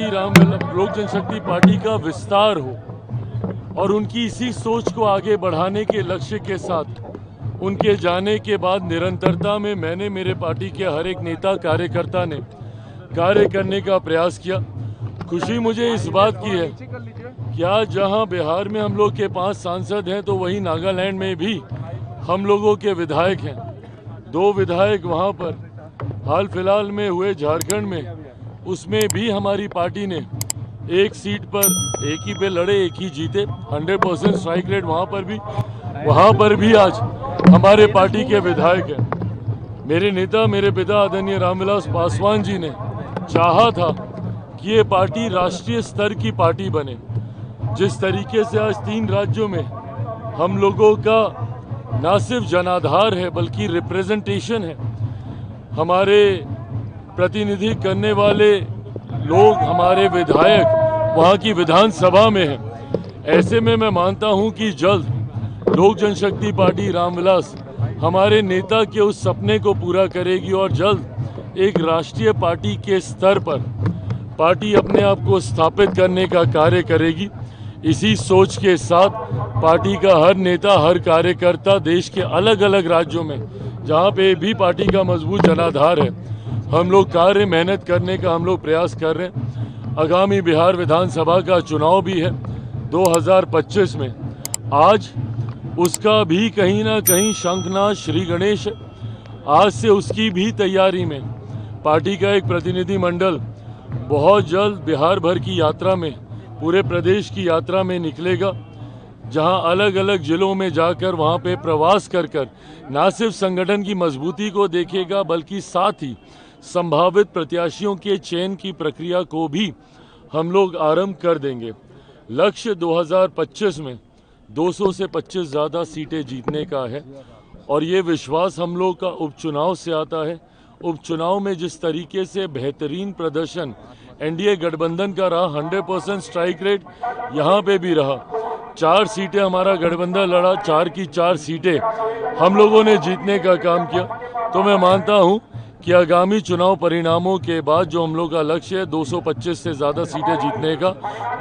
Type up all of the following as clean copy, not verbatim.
लोक जनशक्ति पार्टी का विस्तार हो और उनकी इसी सोच को आगे बढ़ाने के लक्ष्य के साथ उनके जाने के बाद निरंतरता में मैंने मेरे पार्टी के हर एक नेता कार्यकर्ता ने कार्य करने का प्रयास किया। खुशी मुझे इस बात की है कि आज जहां बिहार में हम लोग के 5 सांसद हैं तो वहीं नागालैंड में भी हम लोगों के विधायक हैं। 2 विधायक वहां पर हाल फिलहाल में हुए झारखंड में, उसमें भी हमारी पार्टी ने एक सीट पर एक ही पे लड़े, एक ही जीते, 100% स्ट्राइक रेट वहाँ पर भी आज हमारे पार्टी के विधायक हैं। मेरे नेता, मेरे पिता आदरणीय रामविलास पासवान जी ने चाहा था कि ये पार्टी राष्ट्रीय स्तर की पार्टी बने। जिस तरीके से आज 3 राज्यों में हम लोगों का न सिर्फ जनाधार है बल्कि रिप्रेजेंटेशन है, हमारे प्रतिनिधि करने वाले लोग, हमारे विधायक वहाँ की विधानसभा में हैं। ऐसे में मैं मानता हूँ कि जल्द लोक जनशक्ति पार्टी रामविलास हमारे नेता के उस सपने को पूरा करेगी और जल्द एक राष्ट्रीय पार्टी के स्तर पर पार्टी अपने आप को स्थापित करने का कार्य करेगी। इसी सोच के साथ पार्टी का हर नेता, हर कार्यकर्ता देश के अलग अलग राज्यों में जहाँ पे भी पार्टी का मजबूत जनाधार है, हम लोग मेहनत करने का हम लोग प्रयास कर रहे हैं। आगामी बिहार विधानसभा का चुनाव भी है 2025 में। आज उसका भी कहीं ना कहीं शंखनाद श्री गणेश, आज से उसकी भी तैयारी में पार्टी का एक प्रतिनिधि मंडल बहुत जल्द बिहार भर की यात्रा में, पूरे प्रदेश की यात्रा में निकलेगा, जहां अलग अलग जिलों में जाकर वहां पे प्रवास कर न सिर्फ संगठन की मजबूती को देखेगा बल्कि साथ ही संभावित प्रत्याशियों के चयन की प्रक्रिया को भी हम लोग आरंभ कर देंगे। लक्ष्य 2025 में 200 से 25 ज़्यादा सीटें जीतने का है और ये विश्वास हम लोग का उपचुनाव से आता है। उपचुनाव में जिस तरीके से बेहतरीन प्रदर्शन एनडीए गठबंधन का रहा, 100% स्ट्राइक रेट यहाँ पे भी रहा। 4 सीटें हमारा गठबंधन लड़ा, 4 की 4 सीटें हम लोगों ने जीतने का काम किया। तो मैं मानता हूँ कि आगामी चुनाव परिणामों के बाद जो हम लोग का लक्ष्य है 225 से ज़्यादा सीटें जीतने का,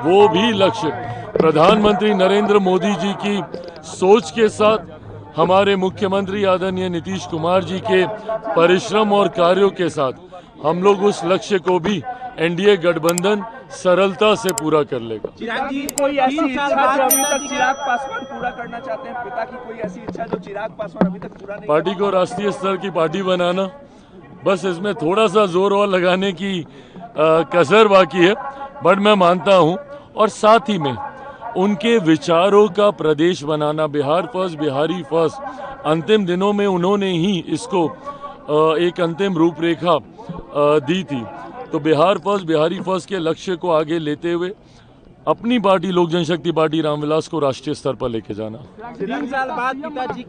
वो भी लक्ष्य प्रधानमंत्री नरेंद्र मोदी जी की सोच के साथ, हमारे मुख्यमंत्री आदरणीय नीतीश कुमार जी के परिश्रम और कार्यों के साथ हम लोग उस लक्ष्य को भी एनडीए गठबंधन सरलता से पूरा कर लेगा। चिराग जी, कोई ऐसी इच्छा जो अभी तक चिराग पासवान पूरा करना चाहते हैं? पिता की कोई ऐसी इच्छा जो चिराग पासवान अभी तक पूरा नहीं? पार्टी को राष्ट्रीय स्तर की पार्टी बनाना, बस इसमें थोड़ा सा जोर और लगाने की कसर बाकी है, बट मैं मानता हूं। और साथ ही में उनके विचारों का प्रदेश बनाना, बिहार फर्स्ट, बिहारी फर्स्ट, अंतिम दिनों में उन्होंने ही इसको एक अंतिम रूपरेखा दी थी। तो बिहार फर्स्ट, बिहारी फर्स्ट के लक्ष्य को आगे लेते हुए अपनी पार्टी लोक जनशक्ति पार्टी रामविलास को राष्ट्रीय स्तर पर लेके जाना। 3 साल बाद पिताजी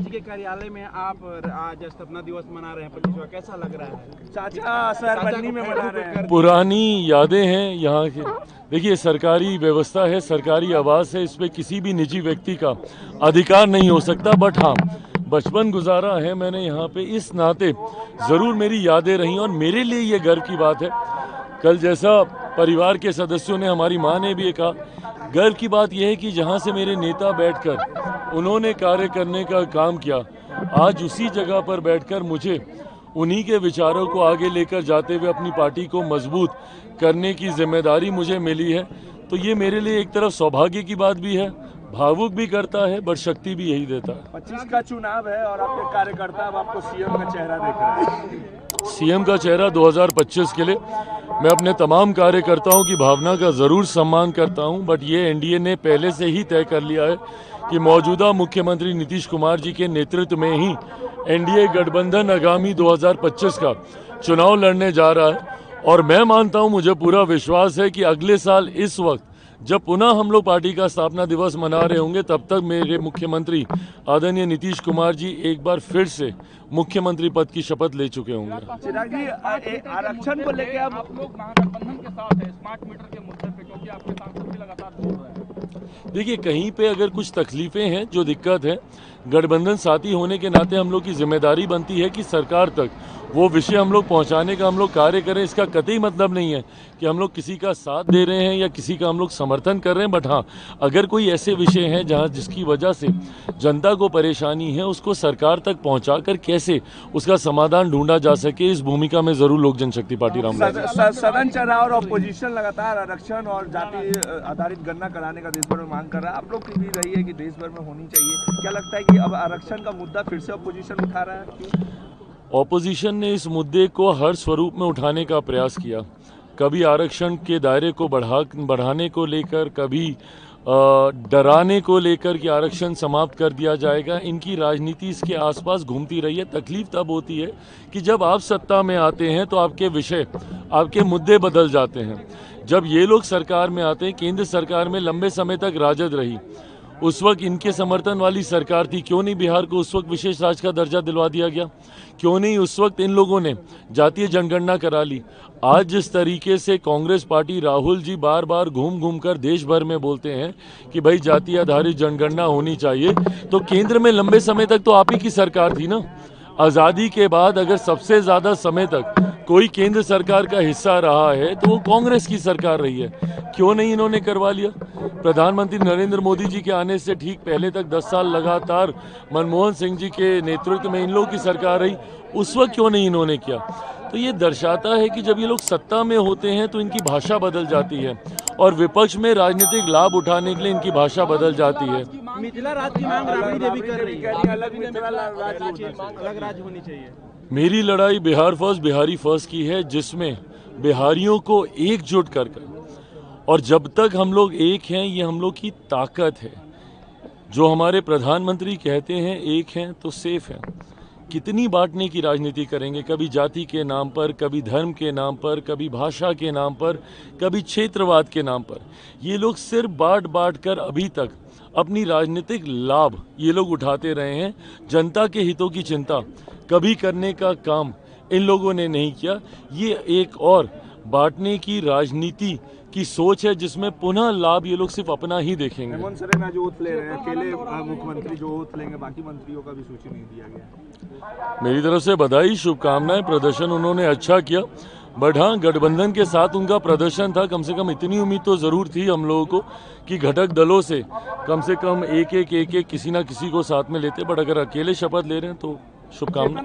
के कार्यालय में आप आज स्थापना दिवस मना रहे हैं 25वां, कैसा लग रहा है? चाचा सरबन्नी में मना रहे हैं। पुरानी यादें हैं यहाँ की। देखिए, सरकारी व्यवस्था है, सरकारी आवास है, इस पे किसी भी निजी व्यक्ति का अधिकार नहीं हो सकता। बट हाँ, बचपन गुजारा है मैंने यहाँ पे, इस नाते ज़रूर मेरी यादें रही और मेरे लिए ये गर्व की बात है। कल जैसा परिवार के सदस्यों ने, हमारी माँ ने भी कहा, गर्व की बात यह है कि जहाँ से मेरे नेता बैठकर उन्होंने कार्य करने का काम किया, आज उसी जगह पर बैठकर मुझे उन्हीं के विचारों को आगे लेकर जाते हुए अपनी पार्टी को मजबूत करने की जिम्मेदारी मुझे मिली है। तो ये मेरे लिए एक तरफ सौभाग्य की बात भी है, भावुक भी करता है, बट शक्ति भी यही देता है। 25 का चुनाव है और आपके कार्यकर्ता अब आपको सीएम का चेहरा देख रहे हैं। सीएम का चेहरा 2025 के लिए मैं अपने तमाम कार्यकर्ताओं की भावना का ज़रूर सम्मान करता हूं, बट ये एनडीए ने पहले से ही तय कर लिया है कि मौजूदा मुख्यमंत्री नीतीश कुमार जी के नेतृत्व में ही एनडीए गठबंधन आगामी 2025 का चुनाव लड़ने जा रहा है। और मैं मानता हूं, मुझे पूरा विश्वास है कि अगले साल इस वक्त जब पुनः हम लोग पार्टी का स्थापना दिवस मना रहे होंगे, तब तक मेरे मुख्यमंत्री आदरणीय नीतीश कुमार जी एक बार फिर से मुख्यमंत्री पद की शपथ ले चुके होंगे। चिराग जी, आरक्षण को लेकर आप लोग महागठबंधन के साथ है स्मार्ट मीटर के मुद्दे पे, क्योंकि आपके सांसद भी लगातार बोल रहे हैं। देखिए, कहीं पे अगर कुछ तकलीफें हैं, जो दिक्कत है, गठबंधन साथी होने के नाते हम लोग की जिम्मेदारी बनती है कि सरकार तक वो विषय हम लोग पहुंचाने का हम लोग कार्य करें, इसका कतई मतलब नहीं है कि हम लोग किसी का साथ दे रहे हैं या किसी का हम लोग समर्थन कर रहे हैं। बट हाँ, अगर कोई ऐसे विषय हैं जहां जिसकी वजह से जनता को परेशानी है, उसको सरकार तक पहुंचाकर कैसे उसका समाधान ढूंढा जा सके, इस भूमिका में जरूर लोक जनशक्ति पार्टी रामराज। सदन चला और ऑपोजिशन लगातार आरक्षण और जाति आधारित गणना कराने का देश भर में मांग कर रहा है। आप लोग की भी रही है कि देश भर में होनी चाहिए। क्या लगता है कि अब आरक्षण का मुद्दा फिर से ऑपोजिशन उठा रहा है? क्यों? ऑपोजिशन ने इस मुद्दे को हर स्वरूप में उठाने का प्रयास किया। कभी आरक्षण के दायरे को बढ़ाने को लेकर, कभी डराने को लेकर कि आरक्षण समाप्त कर दिया जाएगा। इनकी राजनीति इसके आसपास घूमती रही है। तकलीफ तब होती है कि जब आप सत्ता में आते हैं तो आपके विषय, आपके मुद्दे बदल जाते हैं। जब ये लोग सरकार में आते हैं, केंद्र सरकार में लंबे समय तक राजद रही, उस वक्त इनके समर्थन वाली सरकार थी। क्यों नहीं बिहार को उस वक्त विशेष राज्य का दर्जा दिलवा दिया गया? क्यों नहीं उस वक्त इन लोगों ने जातीय जनगणना करा ली? आज जिस तरीके से कांग्रेस पार्टी, राहुल जी बार बार घूम घूम कर देश भर में बोलते हैं कि भाई जातीय आधारित जनगणना होनी चाहिए, तो केंद्र में लंबे समय तक तो आप ही की सरकार थी ना। आज़ादी के बाद अगर सबसे ज़्यादा समय तक कोई केंद्र सरकार का हिस्सा रहा है तो वो कांग्रेस की सरकार रही है। क्यों नहीं इन्होंने करवा लिया? प्रधानमंत्री नरेंद्र मोदी जी के आने से ठीक पहले तक 10 साल लगातार मनमोहन सिंह जी के नेतृत्व में इन लोगों की सरकार रही, उस वक्त क्यों नहीं इन्होंने किया? तो ये दर्शाता है कि जब ये लोग सत्ता में होते हैं तो इनकी भाषा बदल जाती है और विपक्ष में राजनीतिक लाभ उठाने के लिए इनकी भाषा बदल जाती है। मिथिला राज्य की मांग राबड़ी देवी कर रही है, अलग राज्य होनी चाहिए। मेरी लड़ाई बिहार फर्स्ट, बिहारी फर्स्ट की है, जिसमें बिहारियों को एकजुट कर और जब तक हम लोग एक हैं, ये हम लोग की ताकत है। जो हमारे प्रधानमंत्री कहते हैं एक हैं तो सेफ हैं। कितनी बांटने की राजनीति करेंगे? कभी जाति के नाम पर, कभी धर्म के नाम पर, कभी भाषा के नाम पर, कभी क्षेत्रवाद के नाम पर। ये लोग सिर्फ बांट कर अभी तक अपनी राजनीतिक लाभ ये लोग उठाते रहे हैं। जनता के हितों की चिंता कभी करने का काम इन लोगों ने नहीं किया। ये एक और बांटने की राजनीति की सोच है जिसमें पुनः लाभ ये लोग सिर्फ अपना ही देखेंगे। हेमंत सोरेन जो ओथ ले रहे हैं, अकेले मुख्यमंत्री जो ओथ लेंगे, बाकी मंत्रियों का भी सूची नहीं दिया गया। मेरी तरफ से बधाई, शुभकामनाएं। प्रदर्शन उन्होंने अच्छा किया, बट हाँ, गठबंधन के साथ उनका प्रदर्शन था। कम से कम इतनी उम्मीद तो जरूर थी हम लोगों को कि घटक दलों से कम किसी ना किसी को साथ में लेते। बट अगर अकेले शपथ ले रहे हैं तो शुभकामनाएं।